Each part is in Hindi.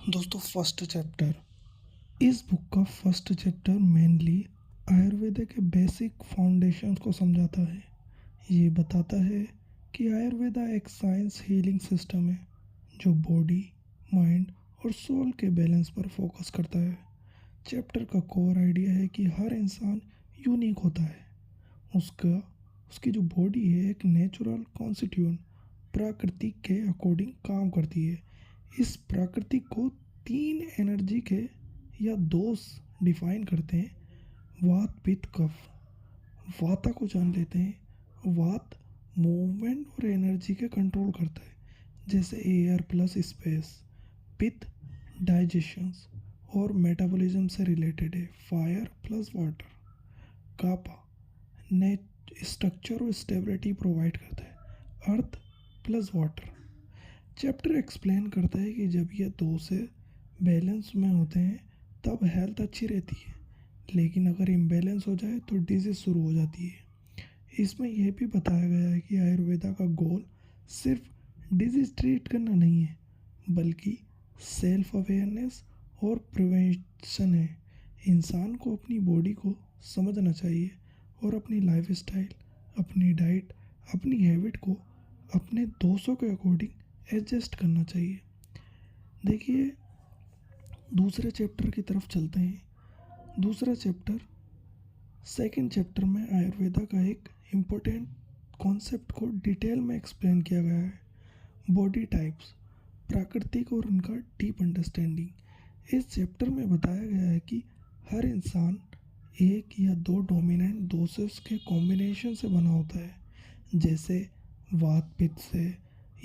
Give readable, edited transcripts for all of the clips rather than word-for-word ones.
दोस्तों फर्स्ट चैप्टर इस बुक का फर्स्ट चैप्टर मेनली आयुर्वेद के बेसिक फाउंडेशंस को समझाता है। ये बताता है कि आयुर्वेदा एक साइंस हीलिंग सिस्टम है जो बॉडी, माइंड और सोल के बैलेंस पर फोकस करता है। चैप्टर का कोर आइडिया है कि हर इंसान यूनिक होता है। उसका उसकी जो बॉडी है एक नेचुरल कॉन्स्टिट्यूएंट प्रकृति के अकॉर्डिंग काम करती है। इस प्रकृति को तीन एनर्जी के या दोष डिफाइन करते हैं: वात, पित्त, कफ। वाता को जान लेते हैं। वात मूवमेंट और एनर्जी के कंट्रोल करता है, जैसे एयर प्लस स्पेस। पित्त डाइजेशंस और मेटाबॉलिज्म से रिलेटेड है, फायर प्लस वाटर। कापा नेट स्ट्रक्चर और स्टेबिलिटी प्रोवाइड करता है, अर्थ प्लस वाटर। चैप्टर एक्सप्लेन करता है कि जब ये दो से बैलेंस में होते हैं तब हेल्थ अच्छी रहती है, लेकिन अगर इम्बैलेंस हो जाए तो डिजीज शुरू हो जाती है। इसमें यह भी बताया गया है कि आयुर्वेदा का गोल सिर्फ डिजीज ट्रीट करना नहीं है, बल्कि सेल्फ अवेयरनेस और प्रिवेंशन है। इंसान को अपनी बॉडी को समझना चाहिए और अपनी लाइफस्टाइल, अपनी डाइट, अपनी हैबिट को अपने दोस्तों के अकॉर्डिंग एडजस्ट करना चाहिए। देखिए, दूसरे चैप्टर की तरफ चलते हैं। दूसरा चैप्टर, सेकंड चैप्टर में आयुर्वेदा का एक इम्पोर्टेंट कॉन्सेप्ट को डिटेल में एक्सप्लेन किया गया है: बॉडी टाइप्स, प्राकृतिक और उनका डीप अंडरस्टैंडिंग। इस चैप्टर में बताया गया है कि हर इंसान एक या दो डोमिनेंट डोसेस के कॉम्बिनेशन से बना होता है, जैसे वात पित्त से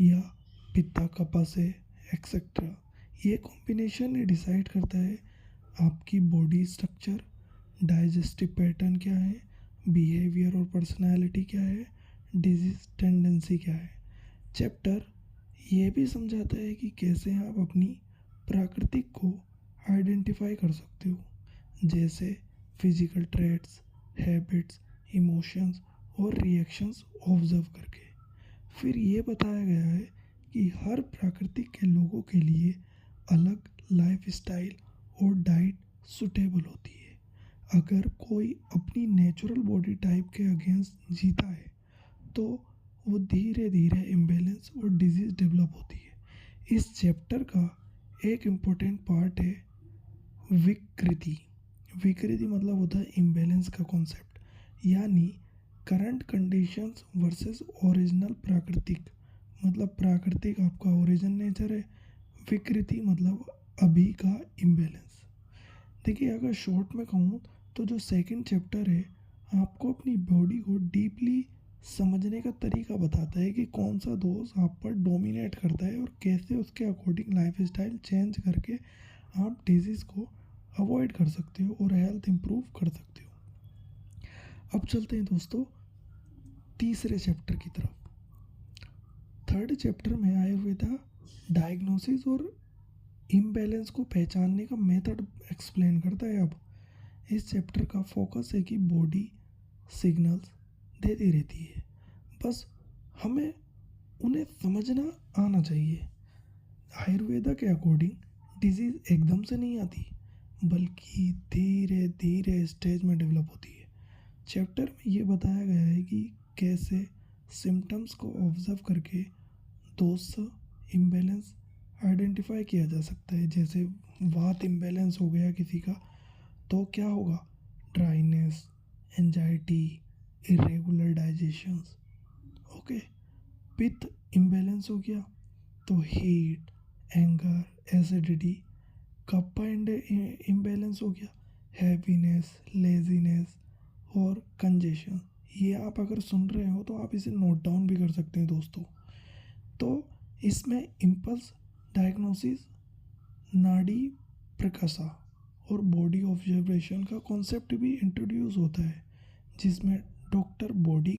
या पित्ता कपा से एक्सेट्रा। ये कॉम्बिनेशन ही डिसाइड करता है आपकी बॉडी स्ट्रक्चर, डाइजेस्टिव पैटर्न क्या है, बिहेवियर और पर्सनालिटी क्या है, डिजीज टेंडेंसी क्या है। चैप्टर ये भी समझाता है कि कैसे आप अपनी प्राकृतिक को आइडेंटिफाई कर सकते हो, जैसे फिजिकल ट्रेट्स, हैबिट्स, इमोशंस और रिएक्शंस ऑब्जर्व करके। फिर ये बताया गया है कि हर प्राकृतिक के लोगों के लिए अलग लाइफस्टाइल और डाइट सुटेबल होती है। अगर कोई अपनी नेचुरल बॉडी टाइप के अगेंस्ट जीता है तो वो धीरे धीरे इम्बैलेंस और डिजीज डेवलप होती है। इस चैप्टर का एक इम्पोर्टेंट पार्ट है विकृति। विकृति मतलब होता है इम्बैलेंस का कॉन्सेप्ट, यानी करंट कंडीशंस वर्सेस ओरिजिनल प्राकृतिक। मतलब प्राकृतिक आपका ओरिजिन नेचर है, विकृति मतलब अभी का इम्बैलेंस। देखिए, अगर शॉर्ट में कहूँ तो जो सेकंड चैप्टर है आपको अपनी बॉडी को डीपली समझने का तरीका बताता है कि कौन सा दोष आप पर डोमिनेट करता है और कैसे उसके अकॉर्डिंग लाइफस्टाइल चेंज करके आप डिजीज़ को अवॉइड कर सकते हो और हेल्थ इम्प्रूव कर सकते हो। अब चलते हैं दोस्तों तीसरे चैप्टर की तरफ। थर्ड चैप्टर में आयुर्वेदा डायग्नोसिस और इम्बैलेंस को पहचानने का मेथड एक्सप्लेन करता है। अब इस चैप्टर का फोकस है कि बॉडी सिग्नल्स देती रहती है, बस हमें उन्हें समझना आना चाहिए। आयुर्वेदा के अकॉर्डिंग डिजीज़ एकदम से नहीं आती, बल्कि धीरे धीरे स्टेज में डेवलप होती है। चैप्टर में ये बताया गया है कि कैसे सिम्टम्स को ऑब्जर्व करके दोष इम्बैलेंस आइडेंटिफाई किया जा सकता है। जैसे वात इम्बैलेंस हो गया किसी का तो क्या होगा: dryness, anxiety, irregular digestions. Okay. पित्त इम्बैलेंस हो गया तो heat, anger, acidity. Kappa imbalance हो गया, हैवीनेस, लेजीनेस और कंजेशन। ये आप अगर सुन रहे हो तो आप इसे नोट डाउन भी कर सकते हैं दोस्तों। तो इसमें इम्पल्स डायग्नोसिस, नाड़ी प्रकाशा और बॉडी ऑब्जर्वेशन का कॉन्सेप्ट भी इंट्रोड्यूस होता है, जिसमें डॉक्टर बॉडी